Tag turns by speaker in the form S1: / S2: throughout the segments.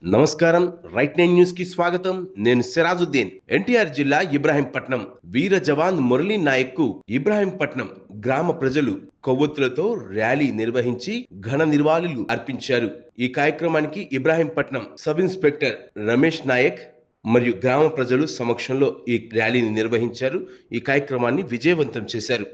S1: నమస్కారం. Right 9 news కి స్వాగతం. నేను సిరాజుద్దీన్. ఎన్టీఆర్ జిల్లా ఇబ్రాహీంపట్నం వీర జవాన్ మురళీ నాయక్ కు ఇబ్రాహీంపట్నం గ్రామ ప్రజలు కొవ్వొత్తులతో ర్యాలీ నిర్వహించి ఘన నివాళులు అర్పించారు. ఈ కార్యక్రమానికి ఇబ్రాహీంపట్నం సబ్ ఇన్స్పెక్టర్ రమేష్ నాయక్ మరియు గ్రామ ప్రజలు సమక్షంలో ఈ ర్యాలీని నిర్వహించారు. ఈ కార్యక్రమాన్ని విజయవంతం చేశారు.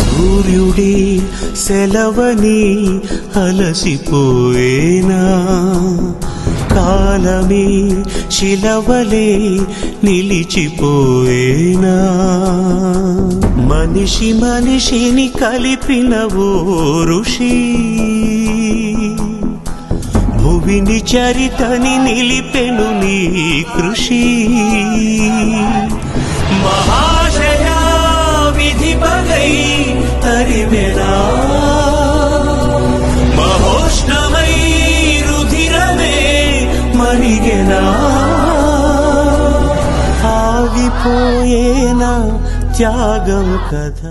S2: సూర్యుడి సెలవని అలసిపోయేనా, కాలమే శిలవలే నిలిచిపోయేనా, మనిషి మనిషిని కలిపిన ఓ ఋషి, భువిని చరితని నిలిపెను నీ కృషి. మహాశయ విధి బగై తరిమెనా, మహోష్ణమై రుధిరమే మరిగెనా, ఆగిపోయేనా త్యాగం కథ.